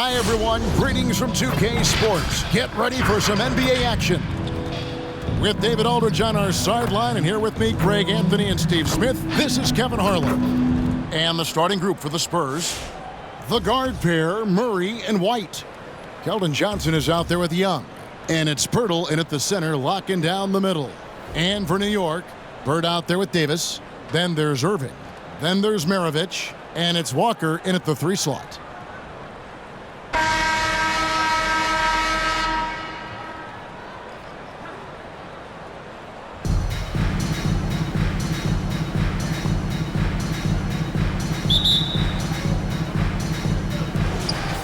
Hi, everyone. Greetings from 2K Sports. Get ready for some NBA action. With David Aldridge on our sideline, and here with me, Greg Anthony and Steve Smith, this is Kevin Harlan. And the starting group for the Spurs, the guard pair, Murray and White. Keldon Johnson is out there with Young. And it's Pirtle in at the center, locking down the middle. And for New York, Bird out there with Davis. Then there's Irving. Then there's Maravich. And it's Walker in at the 3 slot.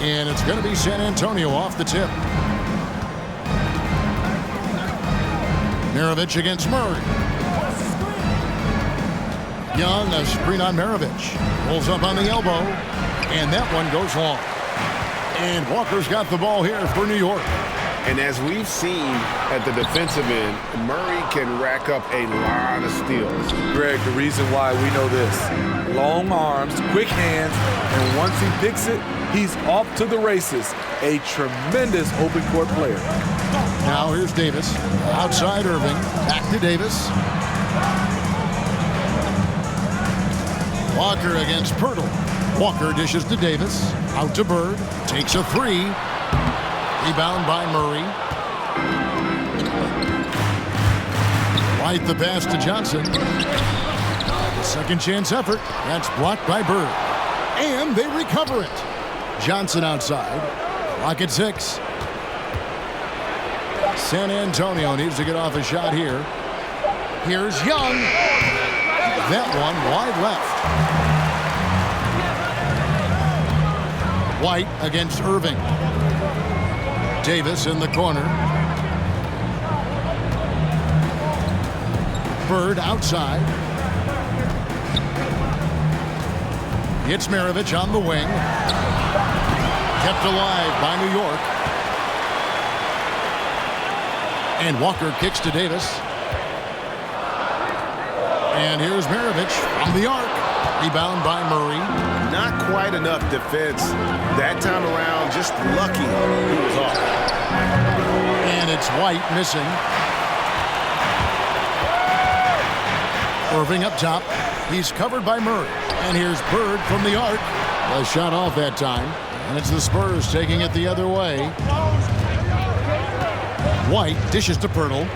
And it's going to be San Antonio off the tip. Maravich against Murray. Young, a screen on Maravich. Rolls up on the elbow. And that one goes long. And Walker's got the ball here for New York. And as we've seen at the defensive end, Murray can rack up a lot of steals. Greg, the reason why we know this. Long arms, quick hands, and once he picks it, he's off to the races. A tremendous open court player. Now here's Davis. Outside Irving. Back to Davis. Walker against Pirtle. Walker dishes to Davis. Out to Bird. Takes a 3. Rebound by Murray. White the pass to Johnson. Second chance effort. That's blocked by Bird. And they recover it. Johnson outside. Clock at 6. San Antonio needs to get off a shot here. Here's Young. That one wide left. White against Irving. Davis in the corner. Bird outside. It's Maravich on the wing. Kept alive by New York. And Walker kicks to Davis. And here's Maravich from the arc. Rebound by Murray. Not quite enough defense that time around. Just lucky he was off. And it's White missing. Irving up top. He's covered by Murray. And here's Bird from the arc. A shot off that time. And it's the Spurs taking it the other way. White dishes to Pirtle.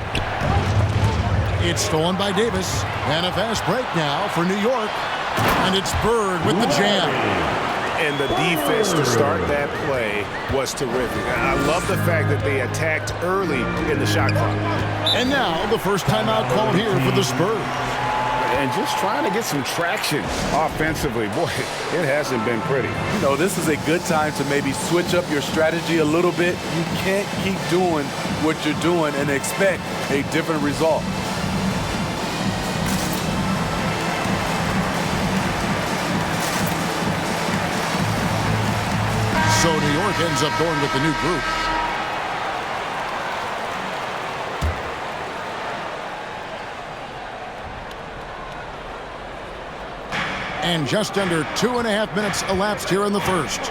It's stolen by Davis. And a fast break now for New York. And it's Bird with the jam. And the defense to start that play was terrific. I love the fact that they attacked early in the shot clock. And now the first timeout called here for the Spurs. And just trying to get some traction offensively. Boy, it hasn't been pretty. You know, this is a good time to maybe switch up your strategy a little bit. You can't keep doing what you're doing and expect a different result. So New York ends up going with the new group. And just under 2.5 minutes elapsed here in the first.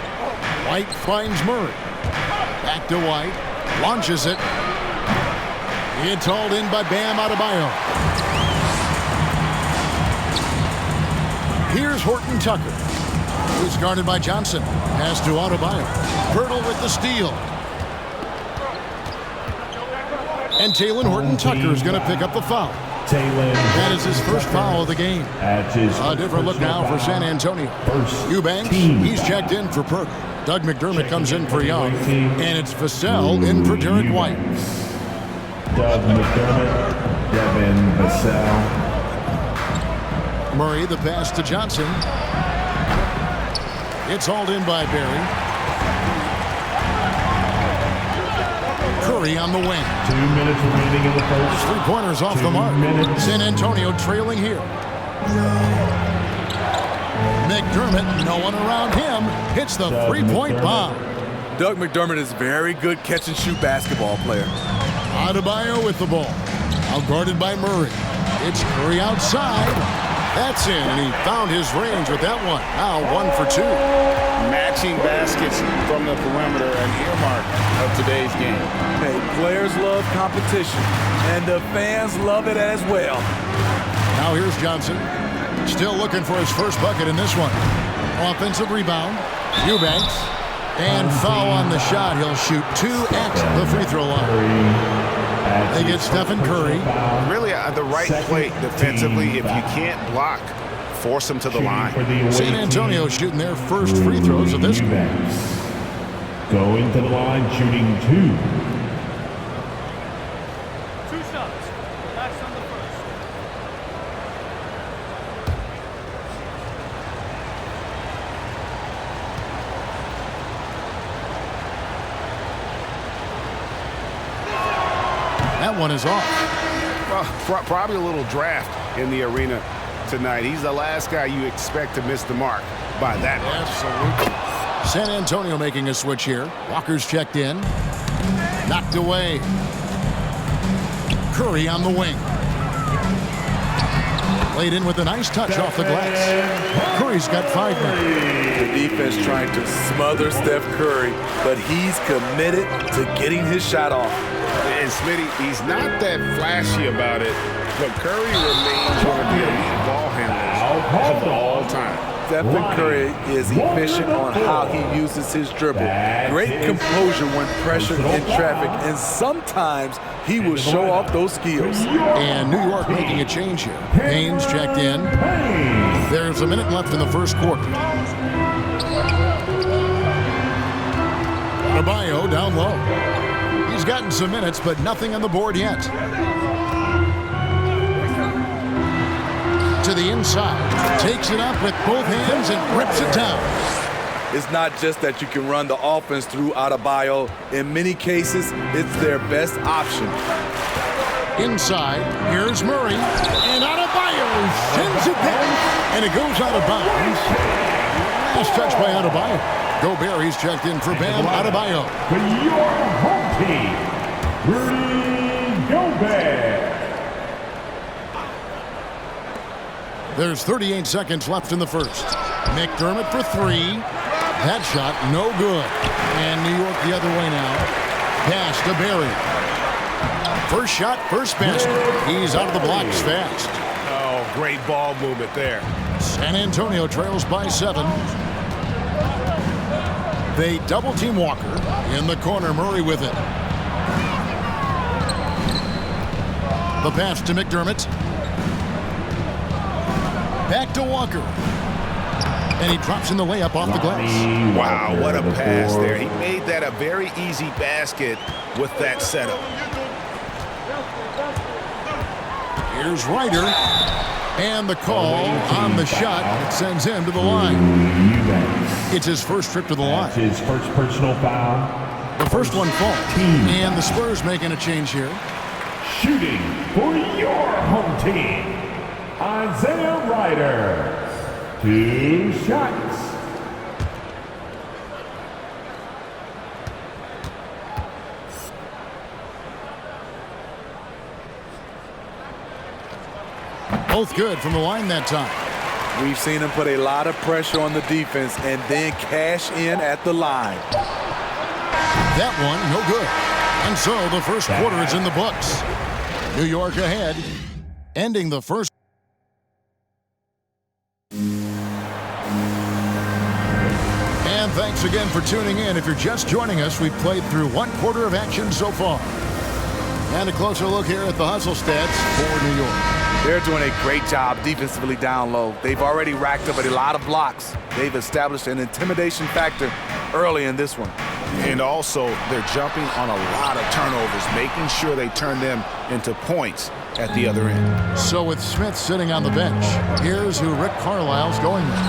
White finds Murray. Back to White. Launches it. It's hauled in by Bam Adebayo. Here's Horton Tucker. He's guarded by Johnson. Pass to Adebayo. Pirtle with the steal. And Talen Horton Tucker is going to pick up the foul. That is his first foul of the game. A different look now for San Antonio. Eubanks, he's checked in for Pirtle. Doug McDermott comes in for Young. And it's Vassell in for Derek White. Doug McDermott, Devin Vassell. Murray the pass to Johnson. It's hauled in by Barry. Curry on the wing. 2 minutes remaining in the first. 3-pointers off the mark. San Antonio trailing here. McDermott, no one around him, hits the 3-point bomb. Doug McDermott is a very good catch-and-shoot basketball player. Adebayo with the ball. Out guarded by Murray. It's Curry outside. That's in, and he found his range with that one. Now 1 for 2. Matching baskets from the perimeter, an earmark of today's game. Hey, players love competition, and the fans love it as well. Now here's Johnson. Still looking for his first bucket in this one. Offensive rebound. Eubanks. And foul on the shot. He'll shoot 2 at the free throw line. They get Stephen Curry. Really the right play defensively. If you can't block, force them to the line. San Antonio shooting their first free throws of this. Going to the line, shooting 2. 2 shots. That's on the first. That one is off. Well, probably a little draft in the arena tonight. He's the last guy you expect to miss the mark by that much. Absolutely. San Antonio making a switch here. Walker's checked in. Knocked away. Curry on the wing. Played in with a nice touch off the glass. Curry's got 5 now. The defense trying to smother Steph Curry, but he's committed to getting his shot off. And Smitty, he's not that flashy about it, but Curry remains one of the elite ball handlers of all time. Stephen Curry is efficient on how he uses his dribble. Great composure when pressured in traffic, and sometimes he will show off those skills. And New York making a change here. Haynes checked in. There's a minute left in the first quarter. Adebayo down low. He's gotten some minutes, but nothing on the board yet. To the inside. Takes it up with both hands and rips it down. It's not just that you can run the offense through Adebayo. In many cases, it's their best option. Inside, here's Murray, and Adebayo sends it down, and it goes out of bounds. Last touch by Adebayo. Gobert, he's checked in for Bam Adebayo. For your home team, Rudy Gobert. There's 38 seconds left in the first. McDermott for 3. That shot, no good. And New York the other way now. Pass to Barry. First shot, first basket. He's out of the blocks fast. Oh, great ball movement there. San Antonio trails by 7. They double-team Walker. In the corner, Murray with it. The pass to McDermott. Back to Walker. And he drops in the layup off the glass. Wow, what a pass there. He made that a very easy basket with that setup. Here's Ryder. And the call on the shot. It sends him to the line. It's his first trip to the line. His first personal foul. The first one falls. And the Spurs making a change here. Shooting for your home team, Isaiah Ryder. 2 shots. Both good from the line that time. We've seen him put a lot of pressure on the defense and then cash in at the line. That one, no good. And so the first quarter is in the books. New York ahead, ending the first. And thanks again for tuning in. If you're just joining us, we've played through 1 quarter of action so far. And a closer look here at the hustle stats for New York. They're doing a great job defensively down low. They've already racked up a lot of blocks. They've established an intimidation factor early in this one. And also, they're jumping on a lot of turnovers, making sure they turn them into points at the other end. So with Smith sitting on the bench, here's who Rick Carlisle's going with.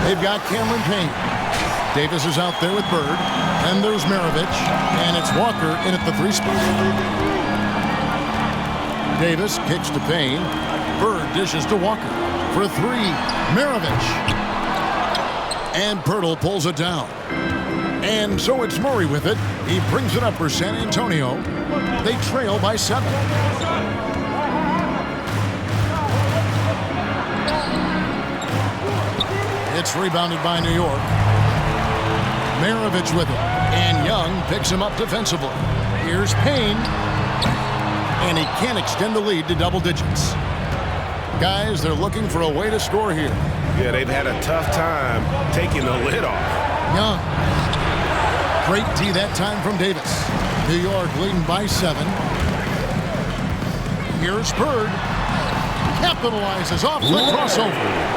They've got Cameron Payne. Davis is out there with Bird. And there's Maravich. And it's Walker in at the 3 spot. Davis kicks to Payne. Bird dishes to Walker. For 3, Maravich. And Pirtle pulls it down. And so it's Murray with it. He brings it up for San Antonio. They trail by 7. It's rebounded by New York. Maravich with it. And Young picks him up defensively. Here's Payne. And he can't extend the lead to double digits. Guys, they're looking for a way to score here. Yeah, they've had a tough time taking the lid off. Young. Great D that time from Davis. New York leading by 7. Here's Bird. Capitalizes off the crossover.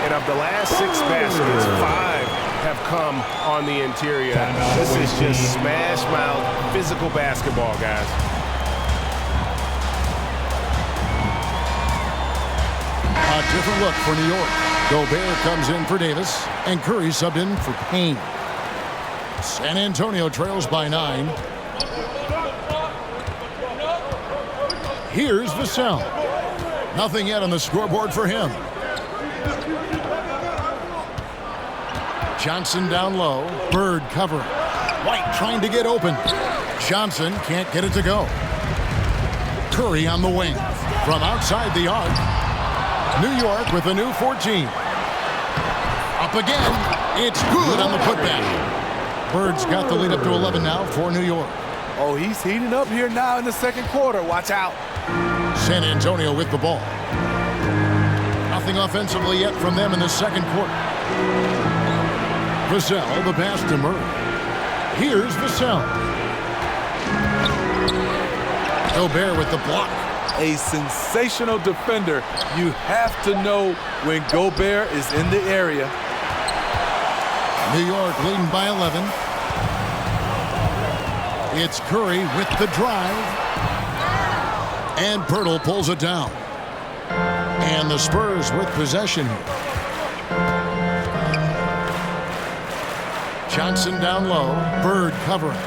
And of the last 6 baskets, 5 have come on the interior. This is just smash mouth physical basketball, guys. A different look for New York. Gobert comes in for Davis, and Curry subbed in for Payne. San Antonio trails by 9. Here's Vassell. Nothing yet on the scoreboard for him. Johnson down low. Bird covering. White trying to get open. Johnson can't get it to go. Curry on the wing. From outside the arc. New York with a new 14. Up again. It's good on the putback. Bird's got the lead up to 11 now for New York. Oh, he's heating up here now in the second quarter. Watch out. San Antonio with the ball. Nothing offensively yet from them in the second quarter. Vassell, the pass to Murray. Here's Vassell. Gobert with the block. A sensational defender. You have to know when Gobert is in the area. New York leading by 11. It's Curry with the drive. And Pirtle pulls it down. And the Spurs with possession here. Johnson down low. Bird covering.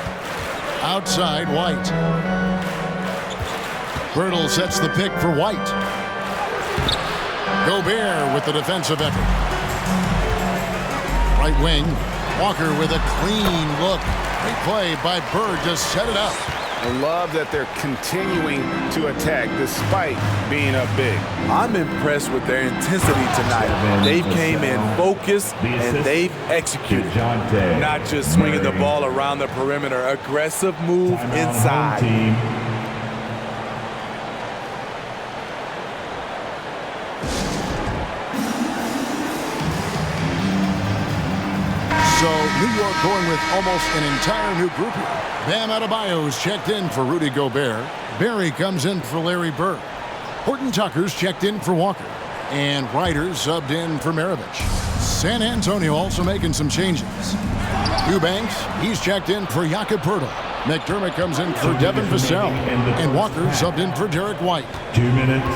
Outside, White. Pirtle sets the pick for White. Gobert with the defensive effort. Right wing. Walker with a clean look. Great play by Bird to set it up. I love that they're continuing to attack despite being up big. I'm impressed with their intensity tonight. They came in focused and they've executed. Not just swinging the ball around the perimeter. Aggressive move inside. So New York going with almost an entire new group here. Bam Adebayo's checked in for Rudy Gobert. Barry comes in for Larry Bird. Horton Tucker's checked in for Walker. And Ryder's subbed in for Maravich. San Antonio also making some changes. Eubanks, he's checked in for Jakob Poeltl. McDermott comes in for Devin Vassell. And Walker subbed in for Derek White. 2 minutes.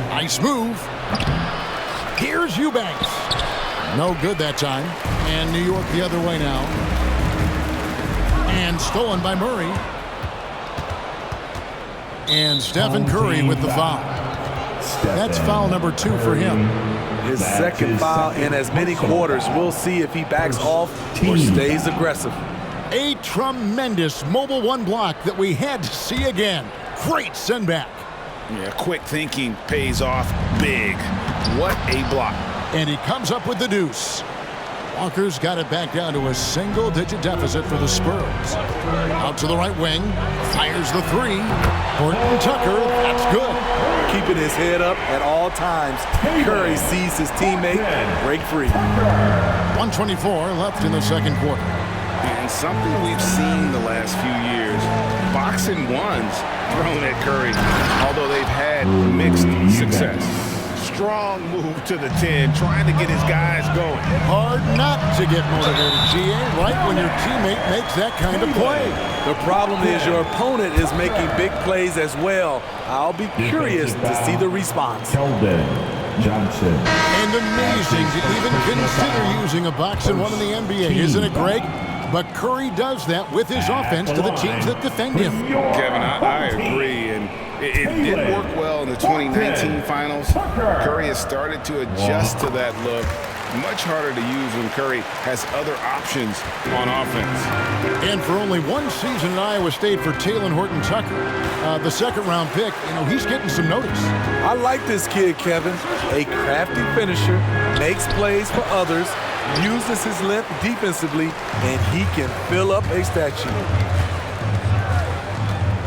Nice move. Here's Eubanks. No good that time. And New York the other way now. And stolen by Murray. And Stephen Curry with the foul. That's foul number 2 for him. His second foul in as many quarters. We'll see if he backs off or stays aggressive. A tremendous mobile 1 block that we had to see again. Great send back. Yeah, quick thinking pays off big. What a block. And he comes up with the deuce. Walker's got it back down to a single-digit deficit for the Spurs. Out to the right wing. Fires the 3. Horton Tucker, that's good. Keeping his head up at all times. Curry sees his teammate break free. 1:24 left in the second quarter. And something we've seen the last few years, boxing ones thrown at Curry, although they've had mixed success. Strong move to the 10, trying to get his guys going. Hard not to get motivated, GA, right when your teammate makes that kind of play. The problem is your opponent is making big plays as well. I'll be curious to see the response. Keldon Johnson. And amazing to even consider using a boxing one in the NBA, isn't it, Greg? But Curry does that with his offense to the teams that defend him. Kevin, I agree, and it did work well in the 2019 finals. Curry has started to adjust to that look. Much harder to use when Curry has other options on offense. And for only 1 season at Iowa State for Talen Horton Tucker, the second-round pick, he's getting some notice. I like this kid, Kevin. A crafty finisher, makes plays for others, uses his length defensively, and he can fill up a statue.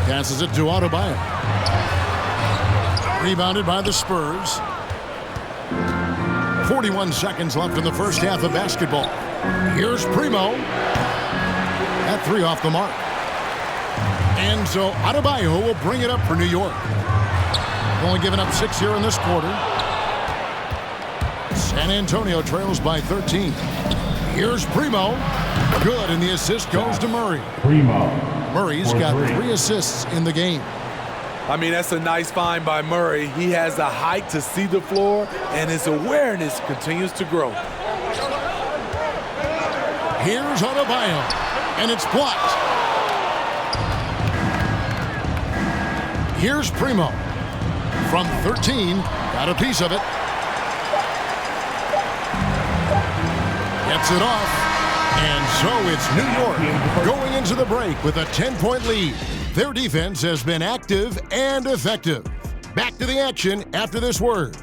Passes it to Adebayo. Rebounded by the Spurs. 41 seconds left in the first half of basketball. Here's Primo. That three off the mark. And so Adebayo will bring it up for New York. Only given up 6 here in this quarter. San Antonio trails by 13. Here's Primo. Good, and the assist goes to Murray. Primo. Murray's got 3 assists in the game. I mean, that's a nice find by Murray. He has the height to see the floor, and his awareness continues to grow. Here's Adebayo, and it's blocked. Here's Primo. From 13, got a piece of it. Gets it off. And so it's New York going into the break with a 10-point lead. Their defense has been active and effective. Back to the action after this word.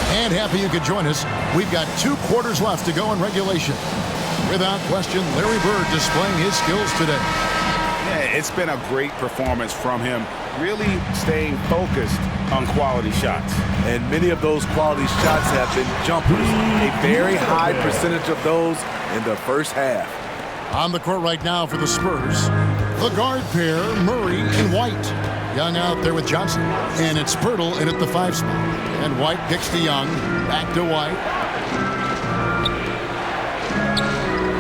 And happy you could join us. We've got 2 quarters left to go in regulation. Without question, Larry Bird displaying his skills today. Yeah, it's been a great performance from him, really staying focused on quality shots. And many of those quality shots have been jumpers. A very high percentage of those in the first half. On the court right now for the Spurs, the guard pair, Murray and White. Young out there with Johnson. And it's Pirtle in at the 5 spot. And White kicks to Young. Back to White.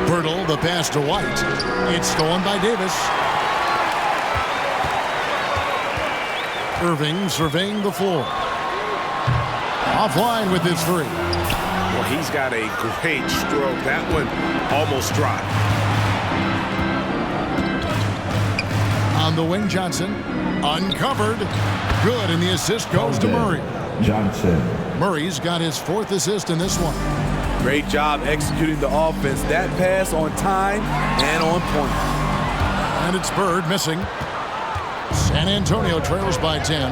Pirtle, the pass to White. It's stolen by Davis. Irving surveying the floor. Offline with his 3. Well, he's got a great stroke. That one almost dropped. On the wing, Johnson. Uncovered. Good, and the assist goes to Murray. Johnson. Murray's got his 4th assist in this one. Great job executing the offense. That pass on time and on point. And it's Bird missing. San Antonio trails by 10.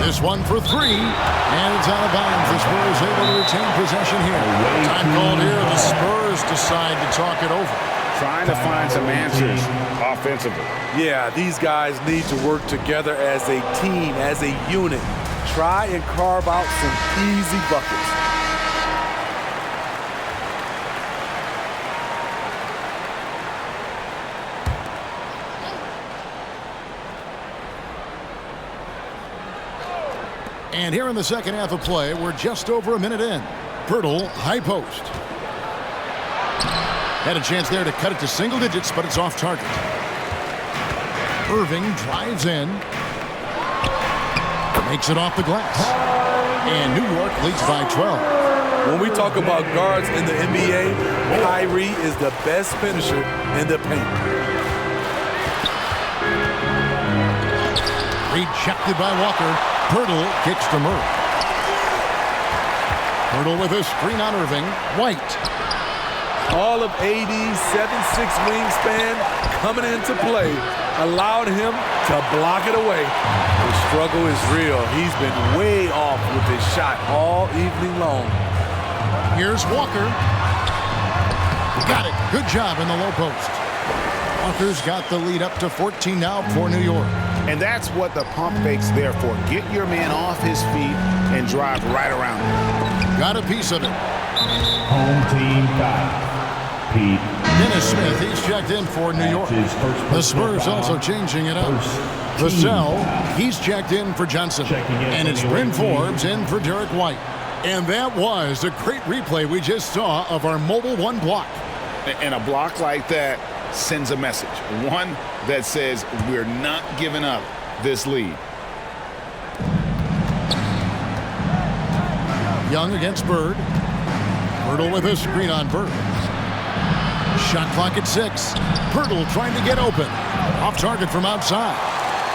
This one for 3. And it's out of bounds. The Spurs able to retain possession here. Time called here. The Spurs decide to talk it over. Trying to find some answers offensively. Yeah, these guys need to work together as a team, as a unit. Try and carve out some easy buckets. And here in the second half of play, we're just over a minute in. Pirtle, high post. Had a chance there to cut it to single digits, but it's off target. Irving drives in. Makes it off the glass. And New York leads by 12. When we talk about guards in the NBA, Kyrie is the best finisher in the paint. Rejected by Walker. Pirtle kicks to Murray. Pirtle with a screen on Irving. White. All of AD's 7'6" wingspan coming into play, allowed him to block it away. The struggle is real. He's been way off with his shot all evening long. Here's Walker. Got it. Good job in the low post. Walker's got the lead up to 14 now for New York. And that's what the pump fake's there for. Get your man off his feet and drive right around him. Got a piece of it. Home team foul. Pete. Dennis Smith, he's checked in for New York. The Spurs also changing it up. Vassell, he's checked in for Johnson. And it's Bryn Forbes in for Derek White. And that was a great replay we just saw of our Mobile One block. And a block like that sends a message. One that says we're not giving up this lead. Young against Bird. Pirtle with a screen on Bird. Shot clock at 6. Pirtle trying to get open. Off target from outside.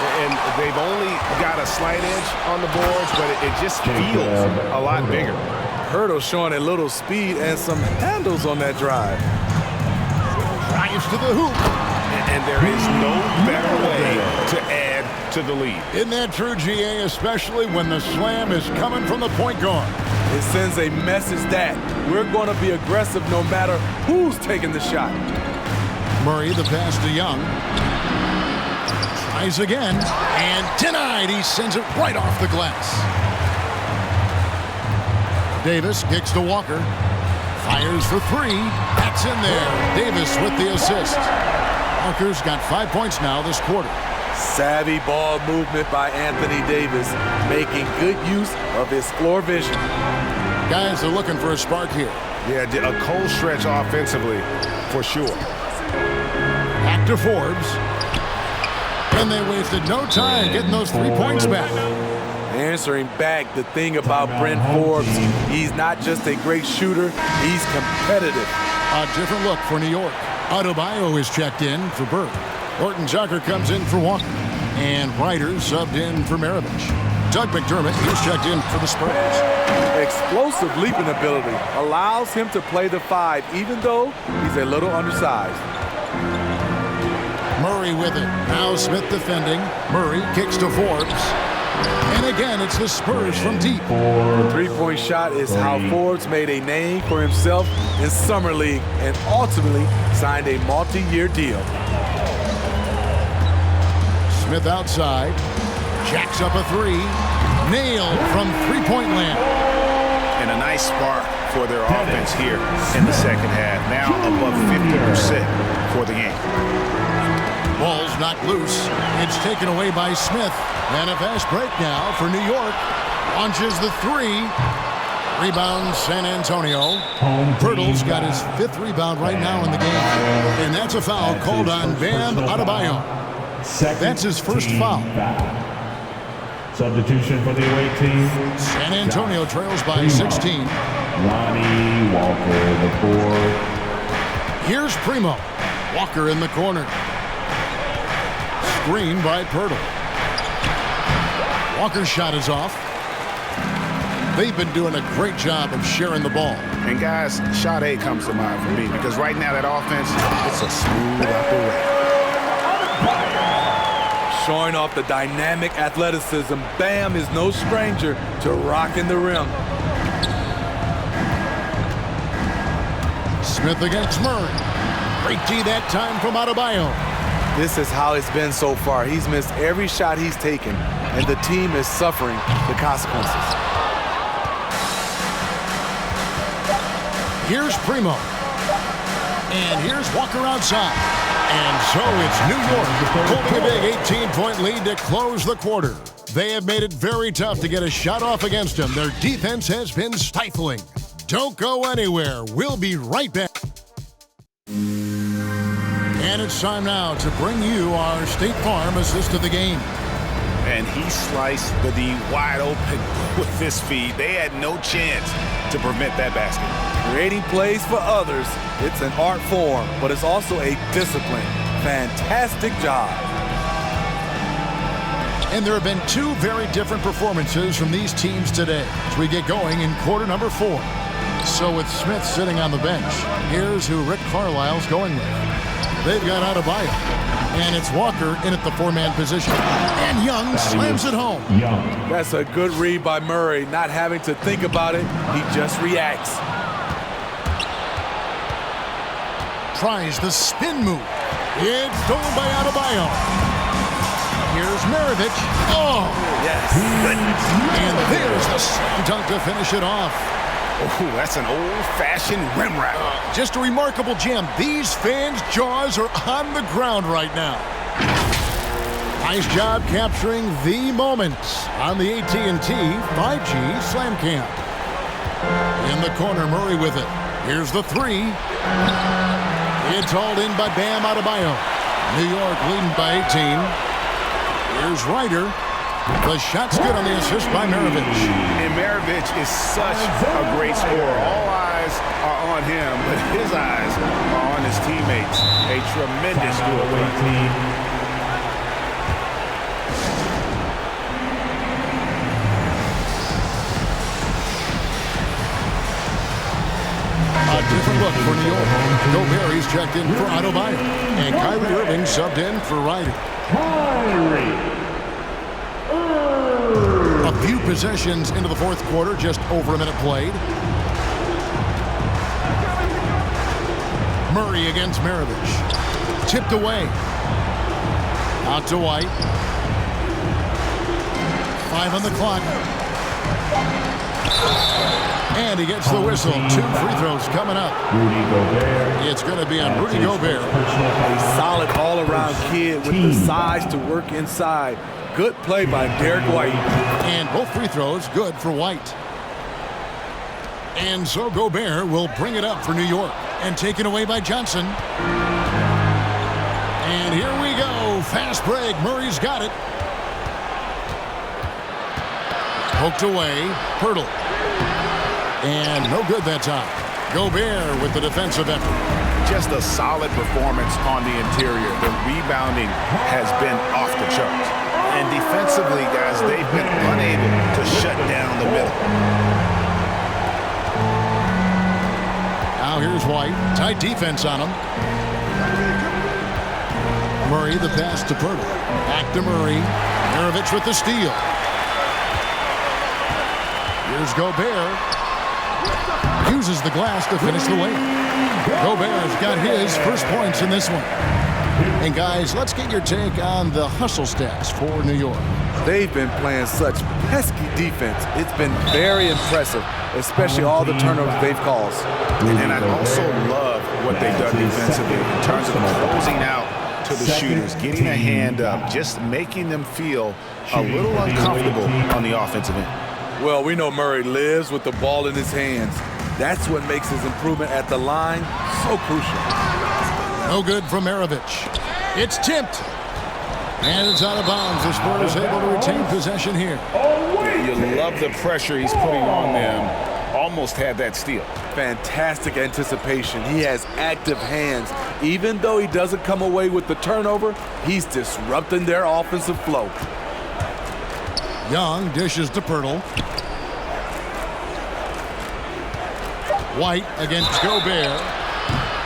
And they've only got a slight edge on the boards, but it just feels a lot bigger. Hurdle showing a little speed and some handles on that drive. Drives to the hoop. And there is no better way to add to the lead. Isn't that true, GA, especially when the slam is coming from the point guard? It sends a message that we're going to be aggressive no matter who's taking the shot. Murray, the pass to Young. Tries again, and denied. He sends it right off the glass. Davis kicks to Walker. Fires for three. That's in there. Davis with the assist. Walker's got 5 points now this quarter. Savvy ball movement by Anthony Davis, making good use of his floor vision. Guys are looking for a spark here. Yeah, a cold stretch offensively, for sure. Back to Forbes. And they wasted no time getting those 3 points back. Answering back, the thing about Brent Forbes, he's not just a great shooter, he's competitive. A different look for New York. Adebayo is checked in for Burke. Horton Tucker comes in for Walker. And Ryder subbed in for Maravich. Doug McDermott is checked in for the Spurs. Explosive leaping ability allows him to play the 5, even though he's a little undersized. Murray with it. Now Smith defending. Murray kicks to Forbes. And again, it's the Spurs from deep. The three-point shot is how Forbes made a name for himself in Summer League and ultimately signed a multi-year deal. Smith outside. Jacks up a three. Nailed from three-point land. And a nice spark for their offense here in the second half. Now above 50% for the game. Ball's knocked loose. It's taken away by Smith. And a fast break now for New York. Launches the three. Rebound San Antonio. Pirtle's got his 5th rebound right now in the game. And that's a foul called on Bam Adebayo. That's his first foul. Substitution for the away team. San Antonio trails by 16. Lonnie Walker, the 4. Here's Primo. Walker in the corner. Screen by Pirtle. Walker's shot is off. They've been doing a great job of sharing the ball. And guys, shot A comes to mind for me because right now that offense, it's a smooth operation. Showing off the dynamic athleticism, Bam is no stranger to rocking the rim. Smith against Murray. Great D that time from Adebayo. This is how it's been so far. He's missed every shot he's taken, and the team is suffering the consequences. Here's Primo. And here's Walker outside. And so it's New York holding a big 18-point lead to close the quarter. They have made it very tough to get a shot off against them. Their defense has been stifling. Don't go anywhere. We'll be right back. And it's time now to bring you our State Farm assist of the game. And he sliced the D wide open with this feed. They had no chance to prevent that basket. Creating plays for others, it's an art form, but it's also a discipline. Fantastic job. And there have been 2 very different performances from these teams today as we get going in quarter number 4. So with Smith sitting on the bench, here's who Rick Carlisle's going with. They've got Adebayo, and it's Walker in at the 4-man position. And Young slams it home. That's a good read by Murray. Not having to think about it, he just reacts. Tries the spin move. It's stolen by Adebayo. Here's Maravich. Oh! Yes. And there's the slam dunk to finish it off. Oh, that's an old-fashioned rim wrap. Just a remarkable jam. These fans' jaws are on the ground right now. Nice job capturing the moments on the AT&T 5G Slam Cam. In the corner, Murray with it. Here's the three. It's hauled in by Bam Adebayo. New York leading by 18. Here's Ryder. The shot's good on the assist by Maravich. And Maravich is such a great scorer. All eyes are on him, but his eyes are on his teammates. A tremendous score. in for Adebayo. And Kyrie Irving subbed in for Ryder. A few possessions into the fourth quarter, just over a minute played. Murray against Maravich. Tipped away. Out to White. 5 on the clock. And he gets the whistle. 2 free throws coming up. Rudy Gobert. It's going to be on Rudy Gobert. A solid all-around kid with the size to work inside. Good play by Derek White. And both free throws good for White. And so Gobert will bring it up for New York. And taken away by Johnson. And here we go. Fast break. Murray's got it. Poked away. Pirtle. And no good that time. Gobert with the defensive effort. Just a solid performance on the interior. The rebounding has been off the charts. And defensively, guys, they've been unable to shut down the middle. Now here's White. Tight defense on him. Murray the pass to Pirtle. Back to Murray. Maravich with the steal. Here's Gobert. Uses the glass to finish the layup. Gobert's got his first points in this one. And guys, let's get your take on the hustle stats for New York. They've been playing such pesky defense. It's been very impressive, especially all the turnovers they've caused. And I also love what they've done defensively in terms of closing out to the shooters, getting a hand up, just making them feel a little uncomfortable on the offensive end. Well, we know Murray lives with the ball in his hands. That's what makes his improvement at the line so crucial. No good from Maravich. It's tipped. And it's out of bounds. The Spurs able to retain possession here. You love the pressure he's putting on them. Almost had that steal. Fantastic anticipation. He has active hands. Even though he doesn't come away with the turnover, he's disrupting their offensive flow. Young dishes to Pirtle. White against Gobert.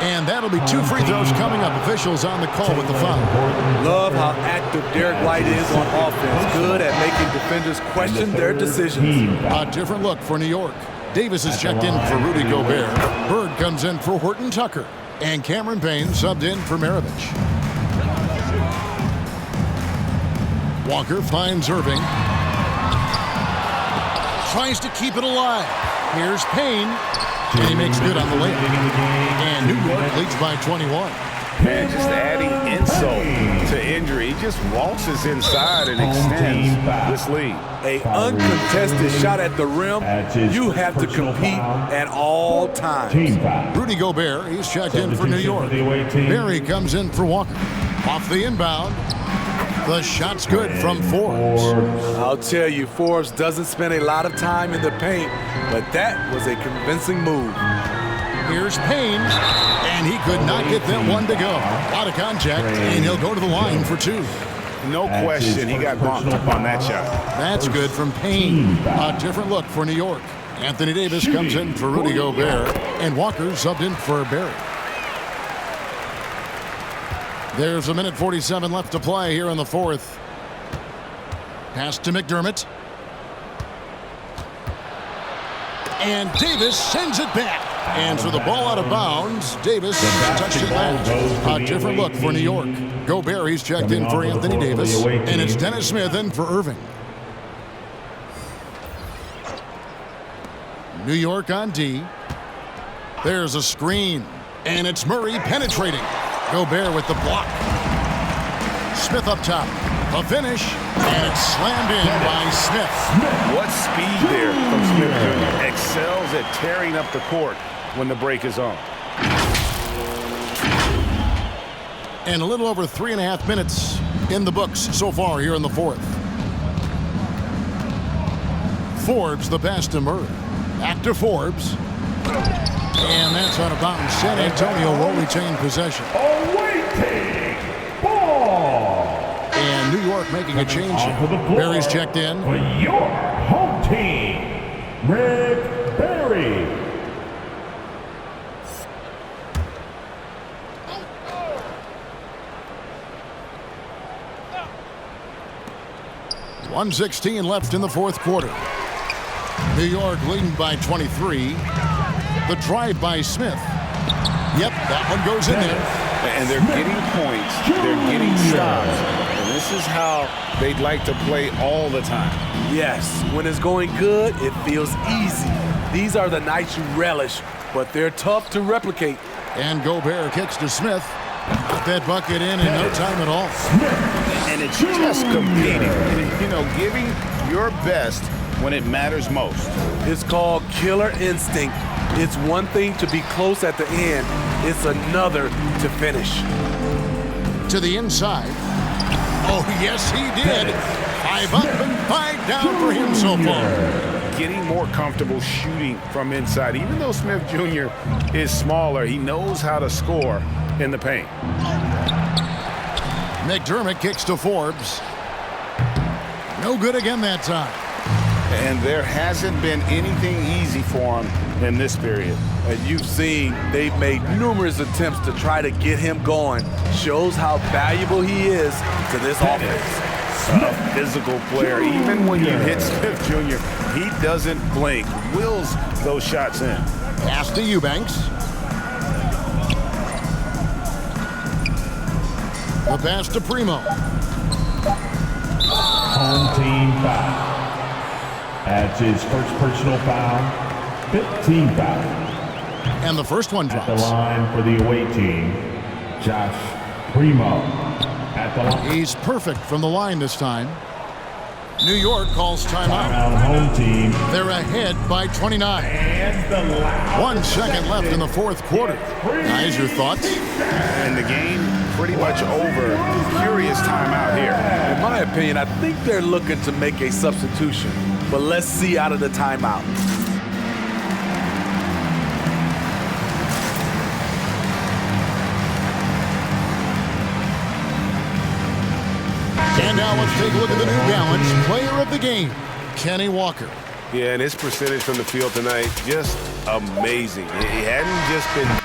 And that'll be 2 free throws coming up. Officials on the call with the foul. Love how active Derek White is on offense. Good at making defenders question their decisions. A different look for New York. Davis is checked in for Rudy Gobert. Bird comes in for Horton Tucker. And Cameron Payne subbed in for Maravich. Walker finds Irving. Tries to keep it alive. Here's Payne. And he makes good on the layup. And New York leads by 21. And just adding insult to injury, he just waltzes inside and extends this lead. An uncontested shot at the rim, you have to compete at all times. Rudy Gobert, he's checked in for New York. Barry comes in for Walker. Off the inbound. The shot's good from Forbes. I'll tell you, Forbes doesn't spend a lot of time in the paint, but that was a convincing move. Here's Payne, and he could not get that one to go. Out of contact, and he'll go to the line for 2. No question, he got bumped on that shot. That's good from Payne. A different look for New York. Anthony Davis comes in for Rudy Gobert, and Walker subbed in for Barry. There's 1:47 left to play here in the fourth. Pass to McDermott. And Davis sends it back. And so the ball out of bounds. Davis touched it last. A different look for New York. Gobert, he's checked in for Anthony Davis. And it's Dennis Smith in for Irving. New York on D. There's a screen. And it's Murray penetrating. Gobert with the block. Smith up top. A finish. And it's slammed in by Smith. What speed there from Smith Jr. Excels at tearing up the court when the break is on. And a little over 3.5 minutes in the books so far here in the fourth. Forbes the pass to Murray. Back to Forbes. And that's out of bounds. San Antonio will retain possession. Awaiting ball. And New York making a change here. Barry's checked in. For your home team, Rick Barry. 1:16 left in the fourth quarter. New York leading by 23. The drive by Smith. Yep, that one goes in there. And they're getting points. They're getting stops. And this is how they'd like to play all the time. Yes, when it's going good, it feels easy. These are the nights you relish, but they're tough to replicate. And Gobert kicks to Smith. Put that bucket in no time at all. And it's just competing. You know, giving your best when it matters most. It's called killer instinct. It's one thing to be close at the end. It's another to finish. To the inside. Oh, yes, he did. 5 up and 5 down for him so far. Getting more comfortable shooting from inside. Even though Smith Jr. is smaller, he knows how to score in the paint. McDermott kicks to Forbes. No good again that time. And there hasn't been anything easy for him in this period. And you've seen they've made numerous attempts to try to get him going. Shows how valuable he is to this offense. A physical player. Even when you hit Smith Jr., he doesn't blink. Wills those shots in. Pass to Eubanks. The pass to Primo. Home team foul. That's his first personal foul. 15 foul. And the first one At the drops. line for the away team, Josh Primo. At the line. He's perfect from the line this time. New York calls timeout. Timeout home team. They're ahead by 29. And the last 1 second left in the fourth quarter. Guys, your thoughts? And the game pretty much over. Curious timeout here. In my opinion, I think they're looking to make a substitution. But let's see out of the timeout. And now let's take a look at the New Balance player of the game, Kenny Walker. Yeah, and his percentage from the field tonight, just amazing. He hadn't just been